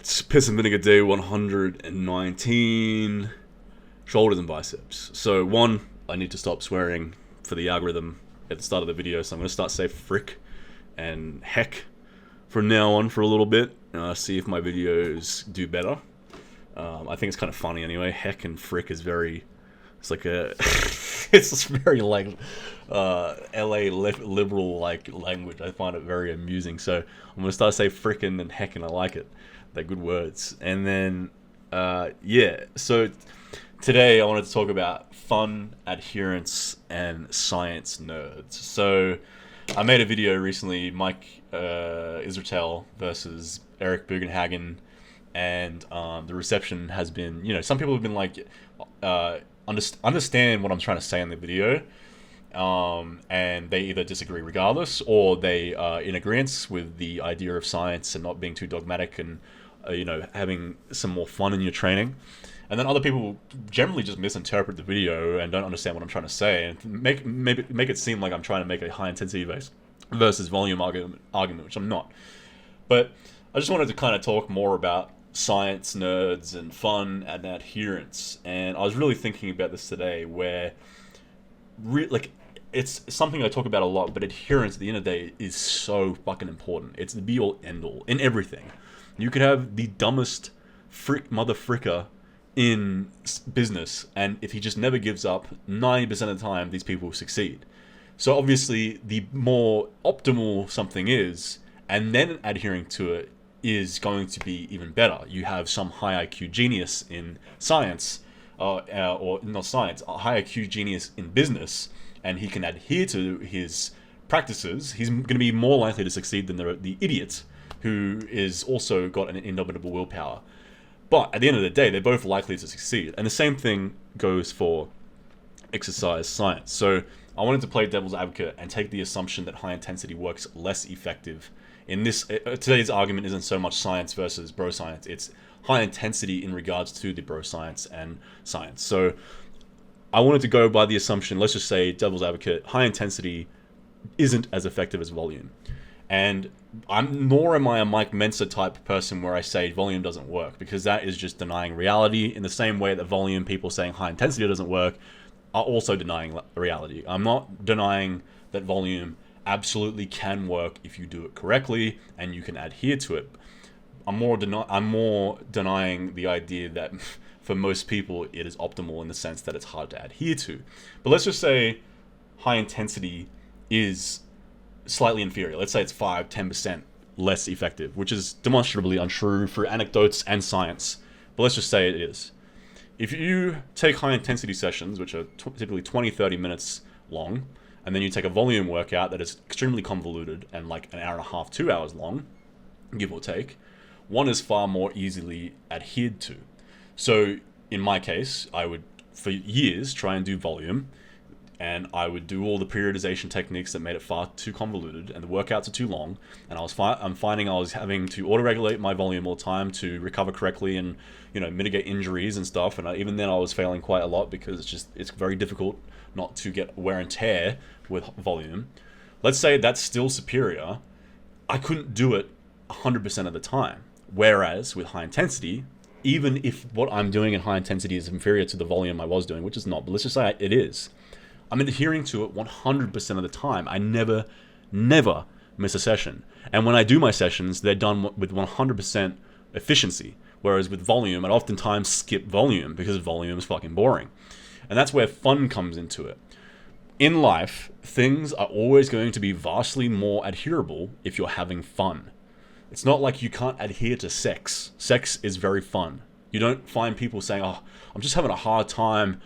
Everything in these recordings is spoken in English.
It's Piss and Vinegar Day 119, shoulders and biceps. So one, I need to stop swearing for the algorithm at the start of the video, so I'm going to start saying frick and heck from now on for a little bit, see if my videos do better. I think it's kind of funny anyway. Heck and frick is very, it's like a, it's just very like LA liberal like language. I find it very amusing. So I'm going to start saying frickin' and heck, and I like it. They're good words. And then, yeah, so today I wanted to talk about fun, adherence, and science nerds. So I made a video recently, Mike Israetel versus Eric Bugenhagen, and the reception has been, some people have been like, understand what I'm trying to say in the video, and they either disagree regardless, or they are in agreement with the idea of science and not being too dogmatic and, having some more fun in your training. And then other people generally just misinterpret the video and don't understand what I'm trying to say, and make it seem like I'm trying to make a high intensity versus volume argument, which I'm not. But I just wanted to kind of talk more about science nerds and fun and adherence. And I was really thinking about this today, where it's something I talk about a lot, but adherence at the end of the day is so fucking important. It's the be all end all in everything. You could have the dumbest mother fricker in business, and if he just never gives up, 90% of the time these people succeed. So obviously the more optimal something is, and then adhering to it, is going to be even better. You have some high IQ genius in science, or not science, a high IQ genius in business, and he can adhere to his practices. He's going to be more likely to succeed than the idiot who is also got an indomitable willpower. But at the end of the day, they're both likely to succeed. And the same thing goes for exercise science. So I wanted to play devil's advocate and take the assumption that high intensity works less effective. In this, today's argument isn't so much science versus bro science. It's high intensity in regards to the bro science and science. So I wanted to go by the assumption, let's just say devil's advocate, high intensity isn't as effective as volume. And nor am I a Mike Mensa type person where I say volume doesn't work, because that is just denying reality. In the same way that volume people saying high intensity doesn't work are also denying reality. I'm not denying that volume absolutely can work if you do it correctly and you can adhere to it. I'm more denying the idea that for most people it is optimal in the sense that it's hard to adhere to. But let's just say high intensity is slightly inferior. Let's say it's 5-10% less effective, which is demonstrably untrue for anecdotes and science. But let's just say it is. If you take high intensity sessions, which are typically 20-30 minutes long, and then you take a volume workout that is extremely convoluted and like an hour and a half, 2 hours long, give or take, one is far more easily adhered to. So in my case, I would, for years, try and do volume, and I would do all the periodization techniques that made it far too convoluted, and the workouts are too long, and I'm finding I was having to auto-regulate my volume all the time to recover correctly and, mitigate injuries and stuff, and even then I was failing quite a lot because it's very difficult not to get wear and tear with volume. Let's say that's still superior. I couldn't do it 100% of the time, whereas with high intensity, even if what I'm doing in high intensity is inferior to the volume I was doing, which is not, but let's just say it is, I'm adhering to it 100% of the time. I never miss a session. And when I do my sessions, they're done with 100% efficiency. Whereas with volume, I'd oftentimes skip volume because volume is fucking boring. And that's where fun comes into it. In life, things are always going to be vastly more adherable if you're having fun. It's not like you can't adhere to sex. Sex is very fun. You don't find people saying, oh, I'm just having a hard time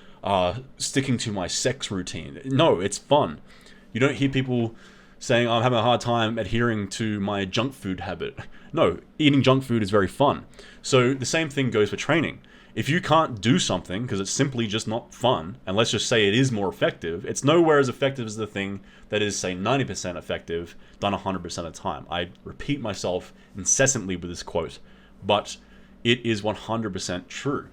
sticking to my sex routine. No, it's fun. You don't hear people saying, I'm having a hard time adhering to my junk food habit. No, eating junk food is very fun. So the same thing goes for training. If you can't do something because it's simply just not fun, and let's just say it is more effective, it's nowhere as effective as the thing that is, say, 90% effective done 100% of the time. I repeat myself incessantly with this quote, but it is 100% true.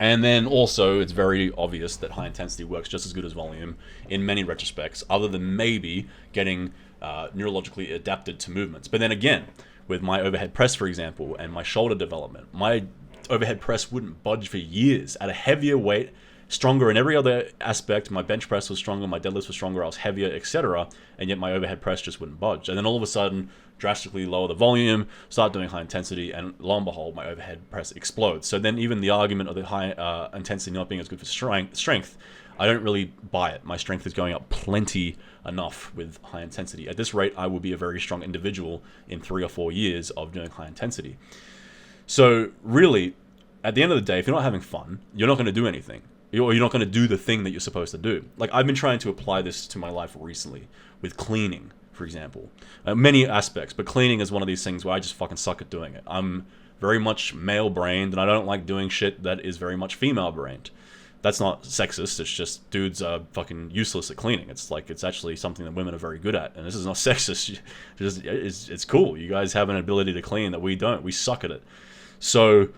And then also, it's very obvious that high intensity works just as good as volume in many retrospects, other than maybe getting neurologically adapted to movements. But then again, with my overhead press, for example, and my shoulder development. My overhead press wouldn't budge for years. At a heavier weight, stronger in every other aspect, my bench press was stronger, my deadlifts were stronger, I was heavier, etc. And yet my overhead press just wouldn't budge. And then all of a sudden, drastically lower the volume, start doing high intensity, and lo and behold, my overhead press explodes. So then even the argument of the high intensity not being as good for strength, I don't really buy it. My strength is going up plenty enough with high intensity. At this rate, I will be a very strong individual in 3 or 4 years of doing high intensity. So really, at the end of the day, if you're not having fun, you're not going to do anything. Or you're not going to do the thing that you're supposed to do. Like, I've been trying to apply this to my life recently with cleaning, for example. Many aspects, but cleaning is one of these things where I just fucking suck at doing it. I'm very much male-brained, and I don't like doing shit that is very much female-brained. That's not sexist, it's just dudes are fucking useless at cleaning. It's like, it's actually something that women are very good at, and this is not sexist. It's cool. You guys have an ability to clean that we don't. We suck at it. So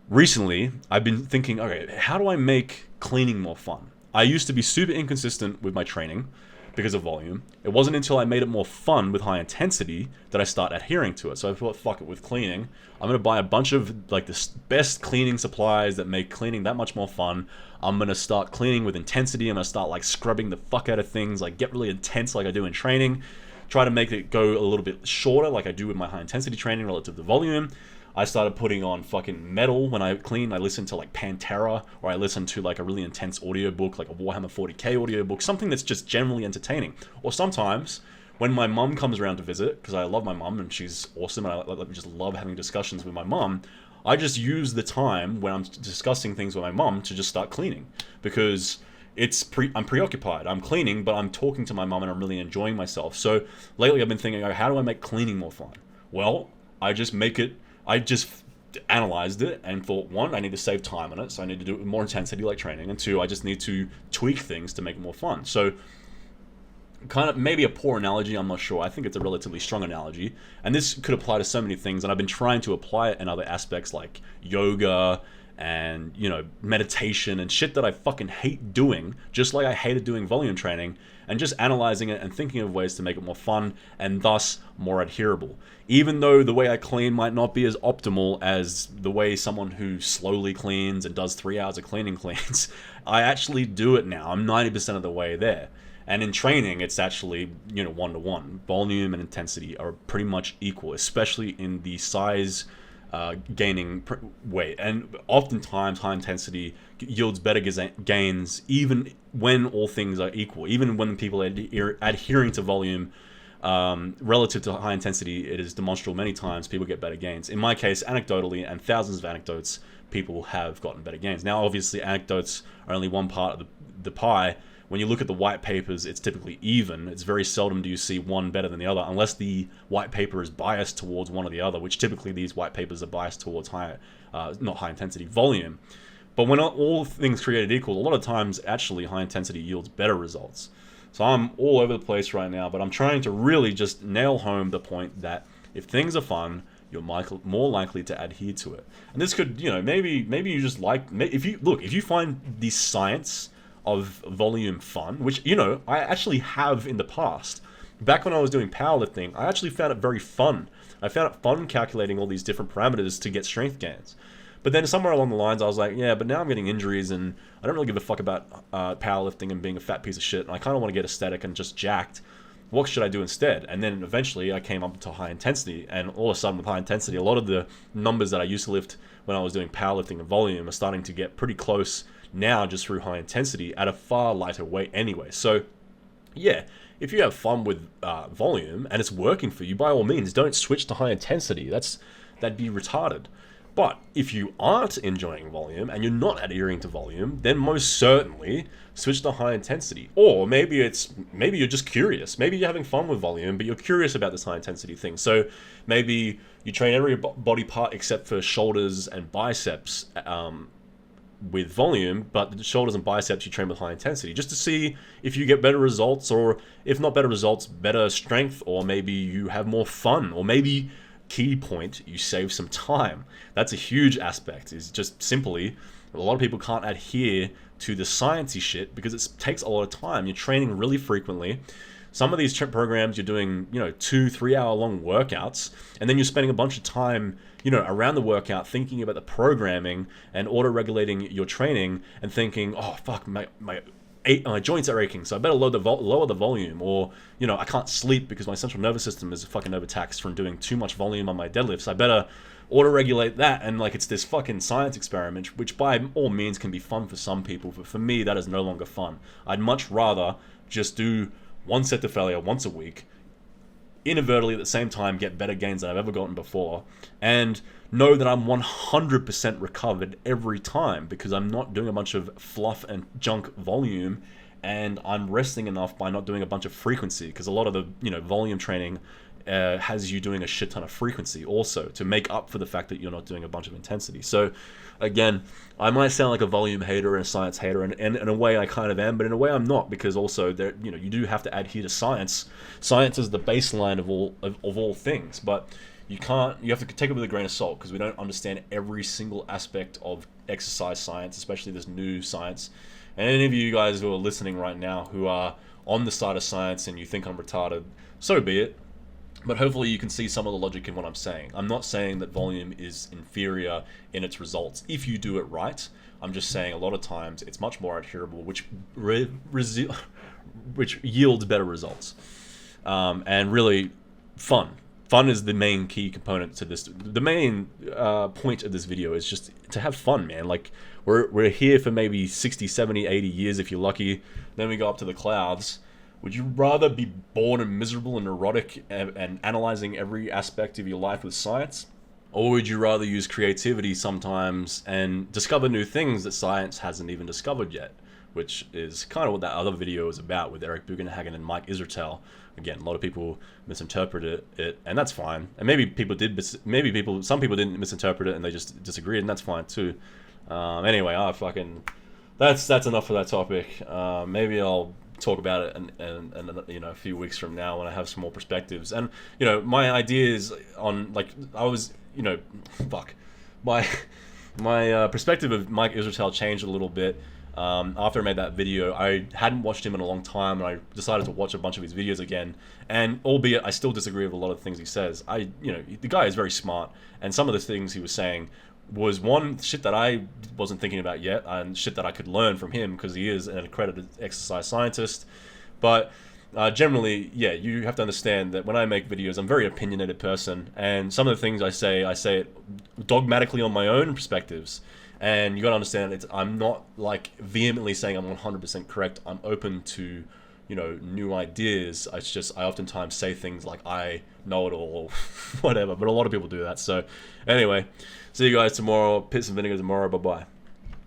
recently, I've been thinking, okay, how do I make cleaning more fun? I used to be super inconsistent with my training because of volume. It wasn't until I made it more fun with high intensity that I start adhering to it. So I thought, fuck it, with cleaning, I'm going to buy a bunch of like the best cleaning supplies that make cleaning that much more fun. I'm going to start cleaning with intensity. I'm going to start like scrubbing the fuck out of things, like get really intense like I do in training. Try to make it go a little bit shorter like I do with my high intensity training relative to volume. I started putting on fucking metal when I clean. I listen to like Pantera, or I listen to like a really intense audiobook, like a Warhammer 40k audiobook, something that's just generally entertaining. Or sometimes when my mum comes around to visit, because I love my mum and she's awesome and I just love having discussions with my mum, I just use the time when I'm discussing things with my mum to just start cleaning, because I'm preoccupied. I'm cleaning, but I'm talking to my mum and I'm really enjoying myself. So lately I've been thinking, how do I make cleaning more fun? Well, I just analyzed it and thought, one, I need to save time on it, so I need to do it with more intensity like training, and two, I just need to tweak things to make it more fun. So kind of maybe a poor analogy, I'm not sure. I think it's a relatively strong analogy, and this could apply to so many things, and I've been trying to apply it in other aspects like yoga and, you know, meditation and shit that I fucking hate doing, just like I hated doing volume training, and just analyzing it and thinking of ways to make it more fun and thus more adherable. Even though the way I clean might not be as optimal as the way someone who slowly cleans and does 3 hours of cleaning cleans, I actually do it now. I'm 90% of the way there. And in training, it's actually, you know, 1-to-1. Volume and intensity are pretty much equal, especially in the size gaining weight. And oftentimes, high intensity yields better gains even when all things are equal. Even when people are adhering to volume relative to high intensity, it is demonstrable many times people get better gains. In my case, anecdotally, and thousands of anecdotes, people have gotten better gains. Now, obviously, anecdotes are only one part of the pie. When you look at the white papers, it's typically even. It's very seldom do you see one better than the other, unless the white paper is biased towards one or the other, which typically these white papers are biased towards not high intensity, volume. But when all things created equal, a lot of times actually high intensity yields better results. So I'm all over the place right now, but I'm trying to really just nail home the point that if things are fun, you're more likely to adhere to it. And this could, you know, maybe you just like, if you find the science of volume fun, which, you know, I actually have in the past. Back when I was doing powerlifting, I actually found it very fun. I found it fun calculating all these different parameters to get strength gains. But then somewhere along the lines, I was like, yeah, but now I'm getting injuries and I don't really give a fuck about powerlifting and being a fat piece of shit. And I kind of want to get aesthetic and just jacked. What should I do instead? And then eventually I came up to high intensity, and all of a sudden with high intensity, a lot of the numbers that I used to lift when I was doing powerlifting and volume are starting to get pretty close now just through high intensity at a far lighter weight anyway. So yeah, if you have fun with volume and it's working for you, by all means, don't switch to high intensity. That'd be retarded. But if you aren't enjoying volume and you're not adhering to volume, then most certainly switch to high intensity. Or maybe you're just curious. Maybe you're having fun with volume, but you're curious about this high intensity thing. So maybe you train every body part except for shoulders and biceps with volume, but the shoulders and biceps you train with high intensity, just to see if you get better results, or if not better results, better strength, or maybe you have more fun, or maybe, key point, you save some time. That's a huge aspect, is just simply a lot of people can't adhere to the sciencey shit because it takes a lot of time. You're training really frequently. Some of these programs you're doing, 2-3 hour long workouts, and then you're spending a bunch of time, around the workout thinking about the programming and auto-regulating your training and thinking, oh fuck, my joints are aching, so I better lower the volume, or I can't sleep because my central nervous system is fucking overtaxed from doing too much volume on my deadlifts. I better auto-regulate that, and it's this fucking science experiment, which by all means can be fun for some people, but for me that is no longer fun. I'd much rather just do one set to failure once a week, inadvertently at the same time get better gains than I've ever gotten before, and know that I'm 100% recovered every time because I'm not doing a bunch of fluff and junk volume, and I'm resting enough by not doing a bunch of frequency, because a lot of the volume training has you doing a shit ton of frequency also to make up for the fact that you're not doing a bunch of intensity. So again, I might sound like a volume hater and a science hater, and in a way I kind of am, but in a way I'm not, because also there, you do have to adhere to science. Science is the baseline of all things, but you have to take it with a grain of salt, because we don't understand every single aspect of exercise science, especially this new science. And any of you guys who are listening right now who are on the side of science and you think I'm retarded, so be it. But hopefully you can see some of the logic in what I'm saying. I'm not saying that volume is inferior in its results if you do it right. I'm just saying a lot of times it's much more adherable, which yields better results. And really fun. Fun is the main key component to this. The main point of this video is just to have fun, man. We're here for maybe 60, 70, 80 years if you're lucky. Then we go up to the clouds. Would you rather be bored and miserable and neurotic and analyzing every aspect of your life with science? Or would you rather use creativity sometimes and discover new things that science hasn't even discovered yet? Which is kind of what that other video is about with Eric Bugenhagen and Mike Israetel. Again, a lot of people misinterpreted it, and that's fine. And some people didn't misinterpret it and they just disagreed, and that's fine too. Anyway, that's enough for that topic. Maybe I'll talk about it and a few weeks from now when I have some more perspectives. And my ideas on my perspective of Mike Israetel changed a little bit after I made that video. I hadn't watched him in a long time, and I decided to watch a bunch of his videos again, and albeit I still disagree with a lot of the things he says, the guy is very smart, and some of the things he was saying was shit that I wasn't thinking about yet, and shit that I could learn from him because he is an accredited exercise scientist. But generally, yeah, you have to understand that when I make videos, I'm a very opinionated person, and some of the things I say it dogmatically on my own perspectives. And you gotta understand, I'm not vehemently saying I'm 100% correct. I'm open to new ideas. It's just I oftentimes say things like I know it all or whatever, but a lot of people do that. So anyway, see you guys tomorrow. Piss and vinegar tomorrow. Bye bye.